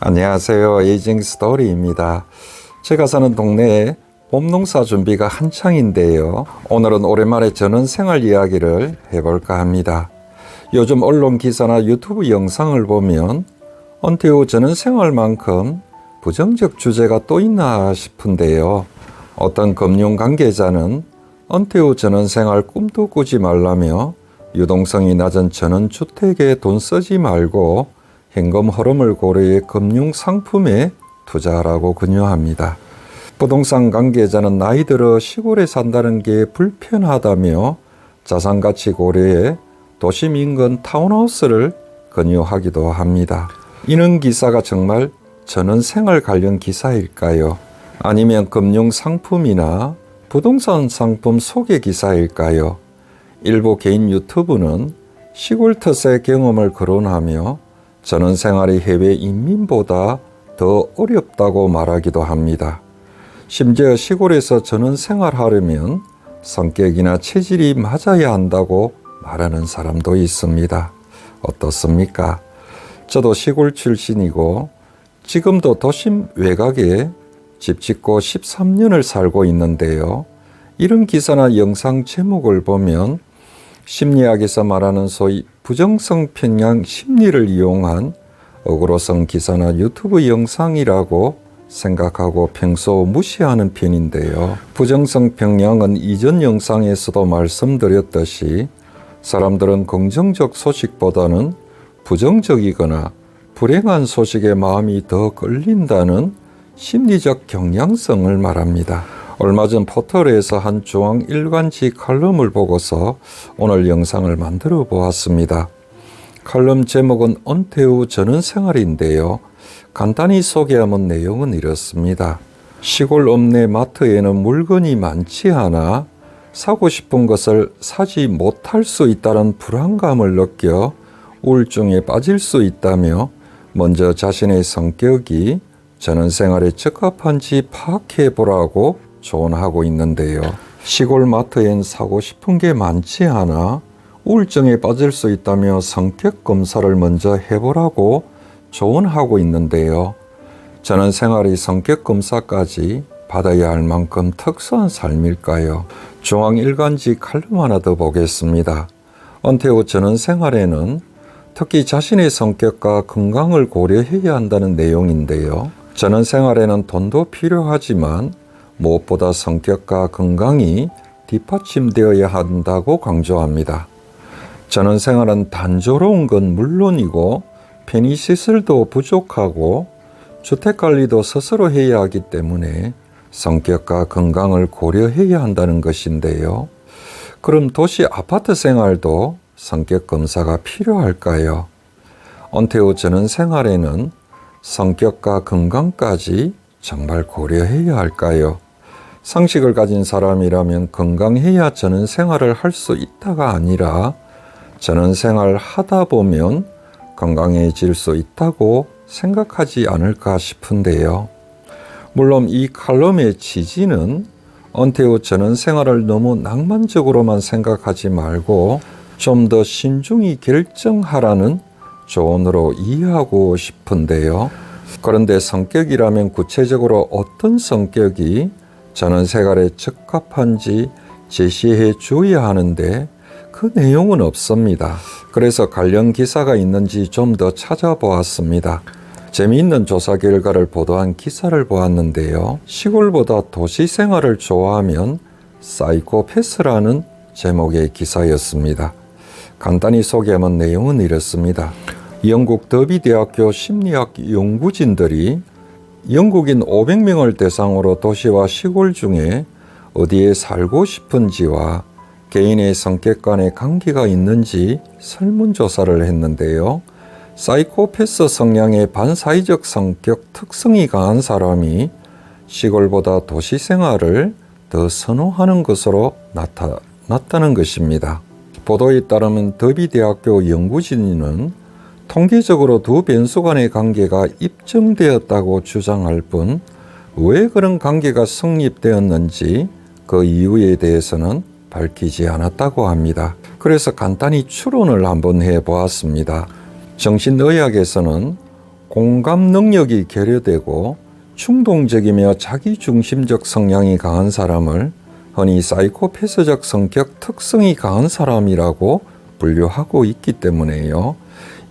안녕하세요. 에이징 스토리입니다. 제가 사는 동네에 봄농사 준비가 한창인데요. 오늘은 오랜만에 전원생활 이야기를 해볼까 합니다. 요즘 언론 기사나 유튜브 영상을 보면 은퇴 후 전원생활만큼 부정적 주제가 또 있나 싶은데요. 어떤 금융 관계자는 은퇴 후 전원생활 꿈도 꾸지 말라며 유동성이 낮은 전원주택에 돈 쓰지 말고 현금 흐름을 고려해 금융 상품에 투자하라고 권유합니다. 부동산 관계자는 나이 들어 시골에 산다는 게 불편하다며 자산가치 고려해 도심 인근 타운하우스를 권유하기도 합니다. 이런 기사가 정말 전원생활 관련 기사일까요? 아니면 금융 상품이나 부동산 상품 소개 기사일까요? 일부 개인 유튜브는 시골 텃세 경험을 거론하며 전원생활이 해외 인민보다 더 어렵다고 말하기도 합니다. 심지어 시골에서 전원생활하려면 성격이나 체질이 맞아야 한다고 말하는 사람도 있습니다. 어떻습니까? 저도 시골 출신이고 지금도 도심 외곽에 집 짓고 13년을 살고 있는데요. 이런 기사나 영상 제목을 보면 심리학에서 말하는 소위 부정성 편향 심리를 이용한 어그로성 기사나 유튜브 영상이라고 생각하고 평소 무시하는 편인데요. 부정성 편향은 이전 영상에서도 말씀드렸듯이 사람들은 긍정적 소식보다는 부정적이거나 불행한 소식에 마음이 더 끌린다는 심리적 경향성을 말합니다. 얼마 전 포털에서 한 중앙일간지 칼럼을 보고서 오늘 영상을 만들어 보았습니다. 칼럼 제목은 은퇴 후 전원생활인데요. 간단히 소개하면 내용은 이렇습니다. 시골 읍내 마트에는 물건이 많지 않아 사고 싶은 것을 사지 못할 수 있다는 불안감을 느껴 우울증에 빠질 수 있다며 먼저 자신의 성격이 전원생활에 적합한지 파악해 보라고 조언하고 있는데요. 시골 마트엔 사고 싶은 게 많지 않아 우울증에 빠질 수 있다며 성격 검사를 먼저 해보라고 조언하고 있는데요. 전원생활이 성격 검사까지 받아야 할 만큼 특수한 삶일까요? 중앙일간지 칼럼 하나 더 보겠습니다. 은퇴 후 전원생활에는 특히 자신의 성격과 건강을 고려해야 한다는 내용인데요. 전원생활에는 돈도 필요하지만 무엇보다 성격과 건강이 뒷받침되어야 한다고 강조합니다. 전원생활은 단조로운 건 물론이고 편의시설도 부족하고 주택관리도 스스로 해야 하기 때문에 성격과 건강을 고려해야 한다는 것인데요. 그럼 도시 아파트 생활도 성격 검사가 필요할까요? 은퇴 후 전원생활에는 성격과 건강까지 정말 고려해야 할까요? 상식을 가진 사람이라면 건강해야 전원생활을 할 수 있다가 아니라 전원생활 하다 보면 건강해질 수 있다고 생각하지 않을까 싶은데요. 물론 이 칼럼의 취지는 은퇴 후 전원생활을 너무 낭만적으로만 생각하지 말고 좀 더 신중히 결정하라는 조언으로 이해하고 싶은데요. 그런데 성격이라면 구체적으로 어떤 성격이 전원생활에 적합한지 제시해 줘야 하는데 그 내용은 없습니다. 그래서 관련 기사가 있는지 좀 더 찾아보았습니다. 재미있는 조사 결과를 보도한 기사를 보았는데요. 시골보다 도시 생활을 좋아하면 사이코패스라는 제목의 기사였습니다. 간단히 소개하면 내용은 이렇습니다. 영국 더비 대학교 심리학 연구진들이 영국인 500명을 대상으로 도시와 시골 중에 어디에 살고 싶은지와 개인의 성격 간의 관계가 있는지 설문조사를 했는데요. 사이코패스 성향의 반사회적 성격 특성이 강한 사람이 시골보다 도시 생활을 더 선호하는 것으로 나타났다는 것입니다. 보도에 따르면 더비 대학교 연구진은 통계적으로 두 변수 간의 관계가 입증되었다고 주장할 뿐 왜 그런 관계가 성립되었는지 그 이유에 대해서는 밝히지 않았다고 합니다. 그래서 간단히 추론을 한번 해보았습니다. 정신의학에서는 공감 능력이 결여되고 충동적이며 자기중심적 성향이 강한 사람을 흔히 사이코패스적 성격 특성이 강한 사람이라고 분류하고 있기 때문에요.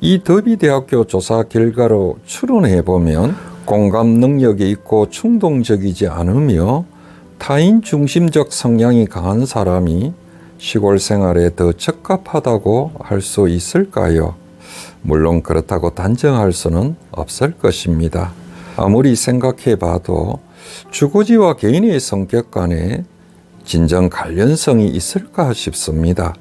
이 더비대학교 조사 결과로 추론해보면 공감 능력이 있고 충동적이지 않으며 타인 중심적 성향이 강한 사람이 시골 생활에 더 적합하다고 할 수 있을까요? 물론 그렇다고 단정할 수는 없을 것입니다. 아무리 생각해봐도 주거지와 개인의 성격 간에 진정 관련성이 있을까 싶습니다.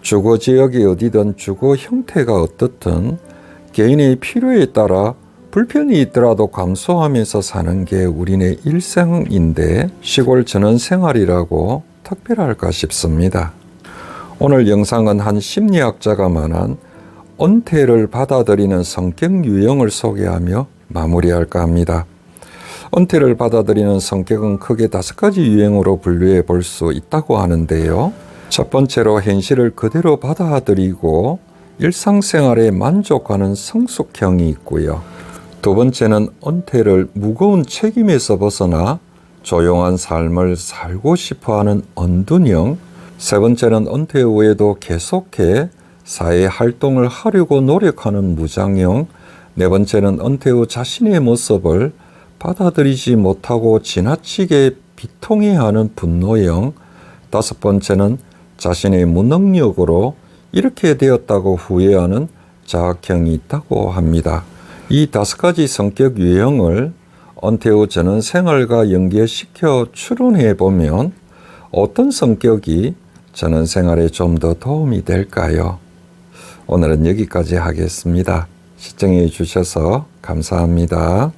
주거 지역이 어디든 주거 형태가 어떻든 개인의 필요에 따라 불편이 있더라도 감수하면서 사는 게 우리네 일생인데 시골 전원 생활이라고 특별할까 싶습니다. 오늘 영상은 한 심리학자가 말한 은퇴를 받아들이는 성격 유형을 소개하며 마무리할까 합니다. 은퇴를 받아들이는 성격은 크게 5가지 유형으로 분류해 볼 수 있다고 하는데요. 첫 번째로 현실을 그대로 받아들이고 일상생활에 만족하는 성숙형이 있고요. 두 번째는 은퇴를 무거운 책임에서 벗어나 조용한 삶을 살고 싶어하는 은둔형. 세 번째는 은퇴 후에도 계속해 사회 활동을 하려고 노력하는 무장형. 네 번째는 은퇴 후 자신의 모습을 받아들이지 못하고 지나치게 비통해하는 분노형. 다섯 번째는 자신의 무능력으로 이렇게 되었다고 후회하는 자학형이 있다고 합니다. 이 5가지 성격 유형을 은퇴 후 전원 생활과 연계시켜 추론해 보면 어떤 성격이 전원 생활에 좀 더 도움이 될까요? 오늘은 여기까지 하겠습니다. 시청해 주셔서 감사합니다.